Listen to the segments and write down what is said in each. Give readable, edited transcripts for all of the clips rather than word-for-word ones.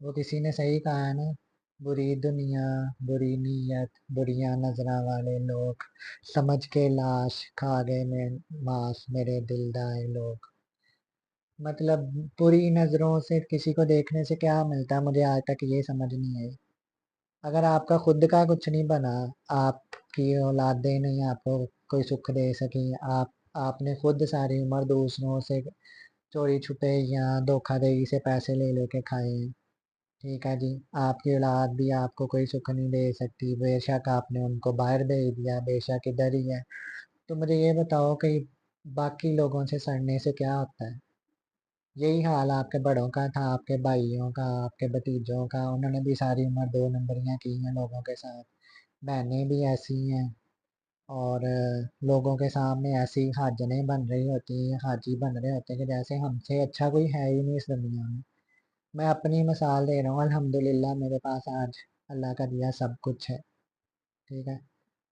वो किसी ने सही कहा है ना, बुरी दुनिया, बुरी नीयत, बुरियां नजरा वाले लोग, समझ के लाश खा गए मैं मांस मेरे दिलदाए लोग। मतलब बुरी नजरों से किसी को देखने से क्या मिलता है, मुझे आज तक ये समझ नहीं आई। अगर आपका खुद का कुछ नहीं बना, आपकी औलादें नहीं आपको कोई सुख दे सकी, आपने खुद सारी उम्र दूसरों से चोरी छुपे या धोखाधड़ी से पैसे ले लेके खाए हैं, ठीक है जी, आपकी औलाद भी आपको कोई सुख नहीं दे सकती, बेशक आपने उनको बाहर भेज दिया, बेशक इधर ही है। तो मुझे ये बताओ कि बाकी लोगों से सड़ने से क्या होता है? यही हाल आपके बड़ों का था, आपके भाइयों का, आपके भतीजों का, उन्होंने भी सारी उम्र दो नंबरियां की हैं लोगों के साथ। बहनें भी ऐसी हैं, और लोगों के सामने ऐसी हाजनें बन रही होती हैं, हाजी बन रहे होते हैं कि जैसे हमसे अच्छा कोई है ही नहीं इस दुनिया में। मैं अपनी मिसाल दे रहा हूँ, अल्हम्दुलिल्लाह मेरे पास आज अल्लाह का दिया सब कुछ है, ठीक है।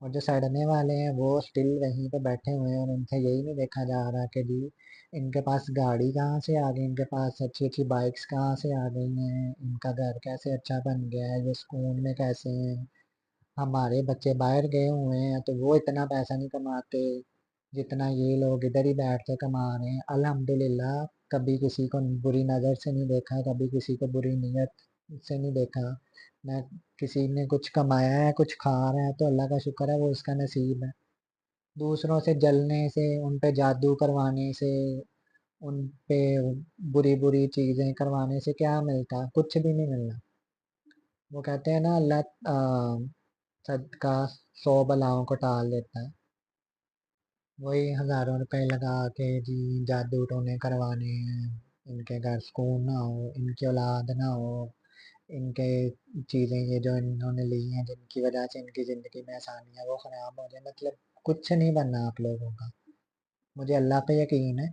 और जो सड़ने वाले हैं वो स्टिल वहीं पे बैठे हुए हैं, और उनसे यही नहीं देखा जा रहा कि जी इनके पास गाड़ी कहाँ से आ गई, इनके पास अच्छी अच्छी बाइक्स कहाँ से आ गई हैं, इनका घर कैसे अच्छा बन गया है, ये सुकून में कैसे हैं। हमारे बच्चे बाहर गए हुए हैं तो वो इतना पैसा नहीं कमाते जितना ये लोग इधर ही बैठ के कमा रहे हैं, अल्हम्दुलिल्लाह। कभी किसी को बुरी नज़र से नहीं देखा, कभी किसी को बुरी नीयत से नहीं देखा। मैं किसी ने कुछ कमाया है, कुछ खा रहा है तो अल्लाह का शुक्र है, वो उसका नसीब है। दूसरों से जलने से, उन पे जादू करवाने से, उन पे बुरी बुरी चीजें करवाने से क्या मिलता? कुछ भी नहीं मिलना। वो कहते हैं ना, अल्लाह सदका 100 बलाओं को टाल देता है। वही हजारों रुपए लगा के जी जादू टोने करवाने हैं, इनके घर सुकून ना हो, इनकी औलाद ना हो, इनके चीजें ये जो इन्होंने ली हैं जिनकी वजह से इनकी जिंदगी में आसानियां वो खराब हो जाए। मतलब कुछ नहीं बनना आप लोगों का। मुझे अल्लाह पे यकीन है,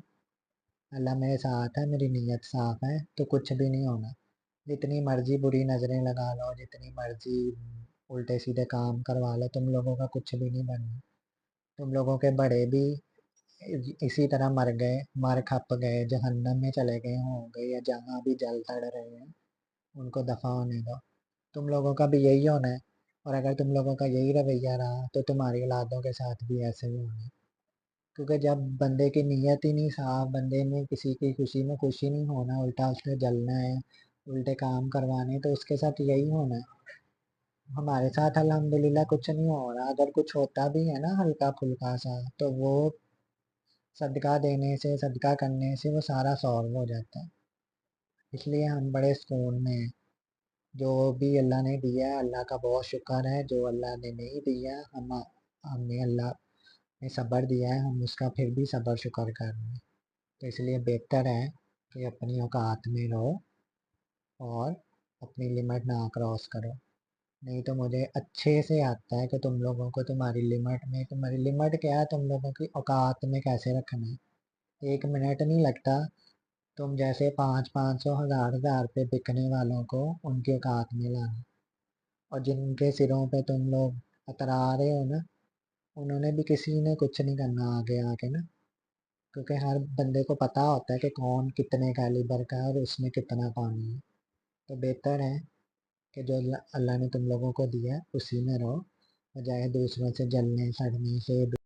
अल्लाह मेरे साथ है, मेरी नीयत साफ है, तो कुछ भी नहीं होना। जितनी मर्जी बुरी नजरें लगा लो, जितनी मर्जी उल्टे सीधे काम करवा लो, तुम लोगों का कुछ भी नहीं बनना। तुम लोगों के बड़े भी इसी तरह मर गए, मर खप गए, जहन्नम में चले गए होंगे, या जहाँ भी जल सड़ रहे हैं उनको दफा होने दो। तुम लोगों का भी यही होना है। और अगर तुम लोगों का यही रवैया रहा तो तुम्हारी औलादों के साथ भी ऐसे ही होना है। क्योंकि जब बंदे की नीयत ही नहीं साफ, बंदे में किसी की खुशी में खुशी नहीं होना, उल्टा उसने जलना है, उल्टे काम करवाने, तो उसके साथ यही होना है। हमारे साथ अल्हम्दुलिल्लाह कुछ नहीं हो रहा। अगर कुछ होता भी है ना हल्का फुल्का सा, तो वो सदका देने से, सदका करने से वो सारा सॉल्व हो जाता है। इसलिए हम बड़े सुकून में हैं। जो भी अल्लाह ने दिया है अल्लाह का बहुत शुक्र है, जो अल्लाह ने नहीं दिया हमें अल्लाह ने सब्र दिया है, हम उसका फिर भी सब्र शुक्र कर रहे हैं। तो इसलिए बेहतर है कि अपनी औकात में रहो और अपनी लिमिट ना क्रॉस करो। नहीं तो मुझे अच्छे से आता है कि तुम लोगों को तुम्हारी लिमिट क्या है, तुम लोगों की औकात में कैसे रखना है। 1 मिनट नहीं लगता तुम जैसे 500 500 हजार पे बिकने वालों को उनके औकात में लाना। और जिनके सिरों पे तुम लोग अतरा रहे हो ना, उन्होंने भी किसी ने कुछ नहीं करना आगे आके ना। क्योंकि हर बंदे को पता होता है कि कौन कितने कैलिबर का है और उसमें कितना पानी है। तो बेहतर है कि जो अल्लाह ने तुम लोगों को दिया है उसी में रहो, बजाय दूसरों से जलने सड़ने से।